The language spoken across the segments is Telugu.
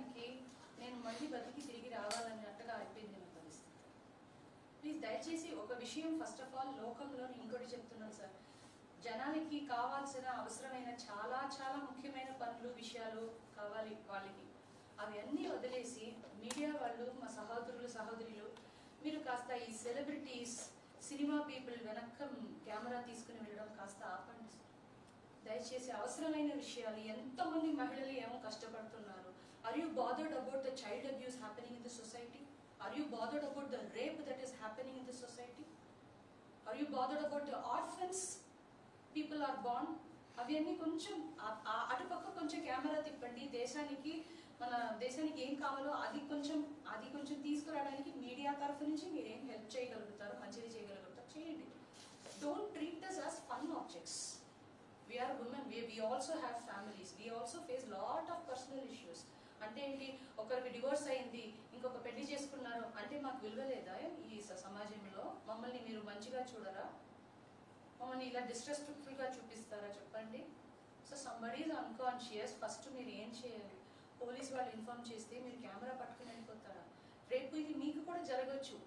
సమయానికి నేను మళ్ళీ బతికి తిరిగి రావాలన్నట్టుగా అయిపోయింది నా పరిస్థితి. ప్లీజ్ దయచేసి ఒక విషయం ఫస్ట్ ఆఫ్ ఆల్ లోకంలో ఇంకోటి చెప్తున్నాను సార్, జనానికి కావాల్సిన అవసరమైన చాలా చాలా ముఖ్యమైన పనులు విషయాలు కావాలి వాళ్ళకి, అవి అన్నీ వదిలేసి మీడియా వాళ్ళు మా సహోదరులు మీరు కాస్త ఈ సెలబ్రిటీస్ సినిమా పీపుల్ వెనక్క కెమెరా తీసుకుని వెళ్ళడం కాస్త ఆపండి. దయచేసి అవసరమైన విషయాలు, ఎంతమంది మహిళలు ఏమో కష్టపడుతున్నారు. Are you bothered about the child abuse happening in the society? Are you bothered about the rape that is happening in the society? Are you bothered about the orphans people are born? అవన్నీ కొంచెం అటుపక్క కొంచెం కెమెరా తిప్పండి. మన దేశానికి ఏం కావాలో అది కొంచెం తీసుకురావడానికి మీడియా తరఫు నుంచి మీరు ఏం హెల్ప్ చేయగలుగుతారో, మంచిది చేయగలుగుతారో చేయండి. Don't treat us as fun objects. We are women, we also have families, we also face lot of personal issues. అంటే ఏంటి, ఒకరికి డివోర్స్ అయింది, ఇంకొక పెళ్లి చేసుకున్నారు అంటే మాకు విలువ లేదా ఈ సమాజంలో? మమ్మల్ని మీరు మంచిగా చూడరా? మమ్మల్ని ఇలా డిస్రెస్పెక్ట్ఫుల్గా చూపిస్తారా చెప్పండి? So somebody is unconscious. First మీరు ఏం చేయాలి, పోలీస్ వాళ్ళు ఇన్ఫార్మ్ చేస్తే మీరు కెమెరా పట్టుకుని వెళ్ళిపోతారా? రేపు ఇది మీకు కూడా జరగచ్చు.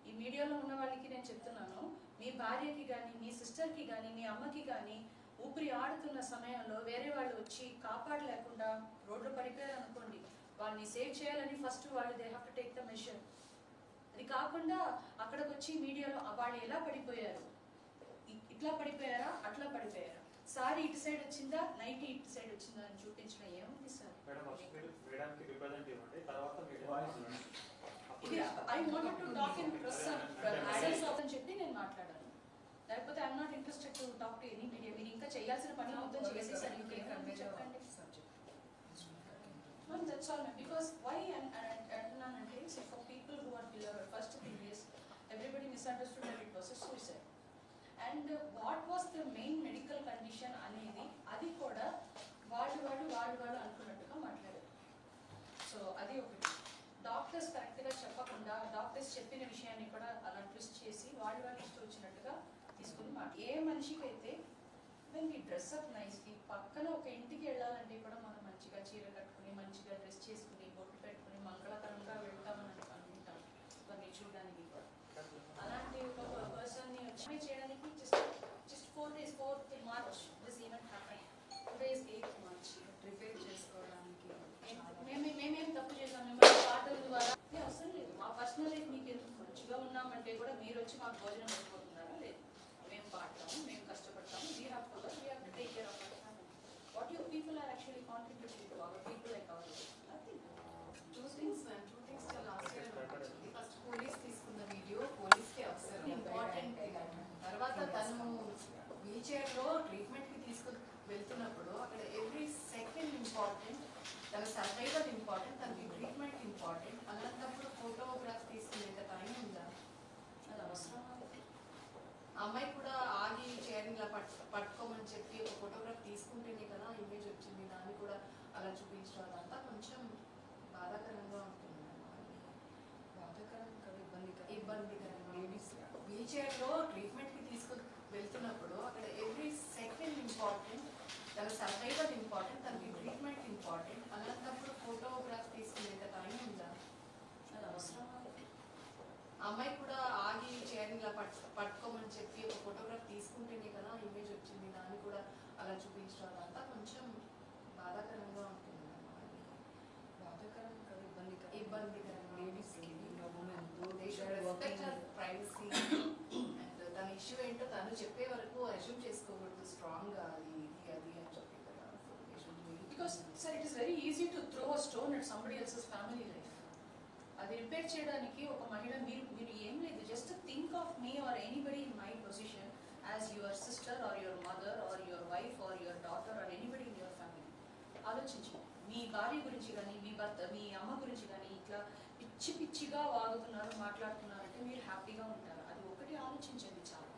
ఈ మీడియాలో ఉన్న వాళ్ళకి నేను చెప్తున్నాను, మీ భార్యకి కానీ, మీ సిస్టర్కి కానీ, మీ అమ్మకి కానీ ఊపిరి ఆడుతున్న సమయంలో వేరే వాళ్ళు వచ్చి కాపాడలేకుండా రోడ్లు పడిపోయారు అనుకోండి, వాళ్ళని సేవ్ చేయాలని ఫస్ట్ వాళ్ళు they have to take the measure. అది కాకుండా అక్కడికి వచ్చి మీడియాలో వాళ్ళు ఎలా పడిపోయారు, ఇట్లా పడిపోయారా, అట్లా పడిపోయారా, సారీ ఇటు సైడ్ వచ్చిందా, నైట్ ఇటు సైడ్ వచ్చిందా అని చూపించడం ఏముంది sir? I wanted to talk in press అని చెప్పి నేను మాట్లాడాను. లేకపోతే I'm not interested to talk to any media. మీరు ఇంకా చేయాల్సిన పని మొత్తం చేసేసారు, ఇంకేం చెప్పండి. That's all, because why అంటున్నానంటే, for people who are below, first thing is everybody misunderstood that it was a suicide. And what was the main medical condition అనేది అది కూడా వాళ్ళు అనుకున్నట్టుగా మాట్లాడారు. సో అది ఒకటి. డాక్టర్స్ కరెక్ట్గా చెప్పకుండా డాక్టర్స్ చెప్పిన విషయాన్ని కూడా అలా ట్విస్ట్ చేసి వాళ్ళు ఇష్టం వచ్చినట్టుగా తీసుకుని ఏ మనిషికైతే దానికి డ్రెస్అప్ నైస్కి పక్కన ఒక ఇంటికి వెళ్ళాలంటే కూడా మనం మంచిగా చీర కట్టుకుని మంచిగా డ్రెస్ చేసుకుని బొట్టు పెట్టుకుని మంగళకరంగా వెళ్తామని అనుకుంటాం ఇవన్నీ చూడడానికి కూడా. అలాంటి ఒక పర్సన్ని వచ్చి చేయడానికి just 4 days, 4th March this event happen. Today is 8th March. Prepare చేసుకోవడానికి మేమేం తప్పు చేసాం? మిమ్మల్ని పాటల ద్వారా అవసరం లేదు. మా పర్సనల్ లైఫ్ మీకు ఎందుకు? మంచిగా ఉన్నామంటే కూడా మీరు వచ్చి మాకు భోజనం పెట్టిపోతున్నారా? లేదు, మేము పాడతాము, మేము కష్టపడతాము. We have to take care of our family. What you people are actually contributing to our people like our nothing. Two things last year అనిపించింది. ఫస్ట్ పోలీస్ తీసుకున్న వీడియో పోలీస్కి అవసరం ఇంపార్టెంట్. తర్వాత తను వీల్ చైర్లో ట్రీట్మెంట్కి తీసుకుని వెళ్తున్నప్పుడు అక్కడ ఎవ్రీ సెకండ్ ఇంపార్టెంట్, తన సర్వైవల్ ఇంపార్టెంట్, తనకి ట్రీట్మెంట్ ఇంపార్టెంట్. అలాంటప్పుడు ఫోటోగ్రాఫ్ తీసుకునేంత టైం ఉందా? అది అవసరం. అమ్మాయి కూడా ఆగి చైర్ ఇలా పట్టుకోమని చెప్పి ఒక ఫోటోగ్రాఫ్ తీసుకుంటేనే కదా ఇమేజ్ వచ్చింది. దాన్ని కూడా అలా చూపించడం అదంతా కొంచెం బాధాకరంగా ఉంటుంది. ఇబ్బందికరంగా వీల్ చైర్లో ట్రీట్మెంట్కి తీసుకుని వెళ్తున్నప్పుడు అక్కడ ఎవ్రీ సెకండ్ ఇంపార్టెంట్, తన సర్వైవల్ ఇంపార్టెంట్, తనకి ట్రీట్మెంట్ ఇంపార్టెంట్. అలాంటప్పుడు ఫోటోగ్రాఫ్ తీసుకునేంత టైం ఉందా? అది అవసరం. అమ్మాయి కూడా ఆగి చైర్ ఇలా పట్టుకోమని చెప్పి ఒక ఫోటోగ్రాఫ్ తీసుకుంటేనే కదా ఇమేజ్ వచ్చింది. దాన్ని కూడా అలా చూపించడం అదంతా కొంచెం బాధాకరంగా ఉంటుంది. ఇబ్బందికరంగా ప్రైవసీ అండ్ తన ఇష్యూ ఏంటో తను చెప్పే వరకు అజ్యూమ్ చేసుకోకూడదు స్ట్రాంగ్గా అది అని చెప్పి కదా. Because sir it is very easy to throw a stone at somebody else's family life. అది రిపేర్ చేయడానికి ఒక మహిళ మీరు ఏం లేదు, just think of me or anybody in my position as your sister or your mother or your wife or your daughter or anybody in your family. ఆలోచించండి, మీ భార్య గురించి కానీ, మీ భర్త, మీ అమ్మ గురించి కానీ ఇట్లా పిచ్చిగా వాగుతున్నారు, మాట్లాడుతున్నారంటే మీరు హ్యాపీగా ఉంటారు. అది ఒకటి ఆలోచించండి చాలా.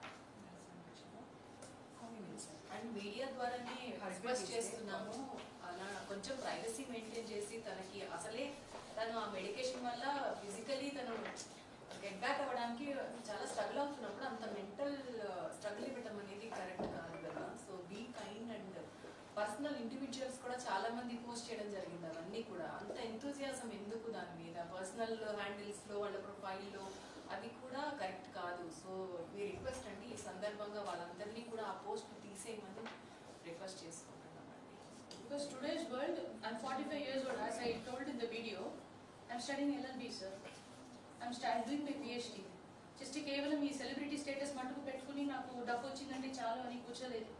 అండ్ మీడియా ద్వారానే రిక్వెస్ట్ చేస్తున్నాము, అలా కొంచెం ప్రైవసీ మెయింటైన్ చేసి తనకి అసలే తను ఆ మెడికేషన్ వల్ల ఫిజికలీ తను గెట్ బ్యాక్ అవ్వడానికి చాలా స్ట్రగుల్ అవుతున్నప్పుడు అంత మెంటల్ స్ట్రగుల్ ఇవ్వడం అనేది కరెక్ట్ కాదు కదా. So be kind and personal individual individuals కూడా చాలా మంది పోస్ట్ చేయడం జరిగింది. అవన్నీ కూడా అంత ఎంతూజియాజం ఎందుకు దాని మీద? పర్సనల్ హ్యాండిల్స్ లో వాళ్ళ ప్రొఫైల్లో అది కూడా కరెక్ట్ కాదు. సో మీ రిక్వెస్ట్ అండి ఈ సందర్భంగా వాళ్ళందరినీ కూడా ఆ పోస్ట్ తీసేయమని రిక్వెస్ట్ చేసుకుంటున్నామండి. Because today's world, I'm 45 years old, as I told in the video. I'm studying LLB, sir. I'm doing my PhD. Just కేవలం ఈ సెలబ్రిటీ స్టేటస్ మటుకు పెట్టుకుని నాకు డబ్బు వచ్చిందంటే చాలు అని కూర్చోలేదు.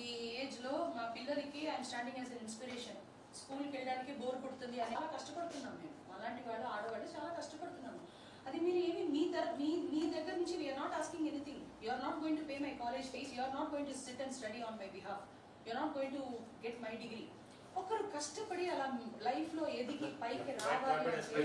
ఈ ఏజ్లో మా పిల్లలకి I'm standing as an inspiration. స్కూల్కి వెళ్ళడానికి బోర్ కొడుతుంది అని చాలా కష్టపడుతున్నాం మేము. అలాంటి వాళ్ళు ఆడవాళ్ళు చాలా కష్టపడుతున్నాము. అది మీరు ఏమి మీ దగ్గర నుంచి we're not asking anything. You are not going to pay my college fees. You are not going to sit and study on my behalf. You are not going to get my degree. ఒకరు కష్టపడి అలా లైఫ్లో ఎదిగి పైకి రావాలి.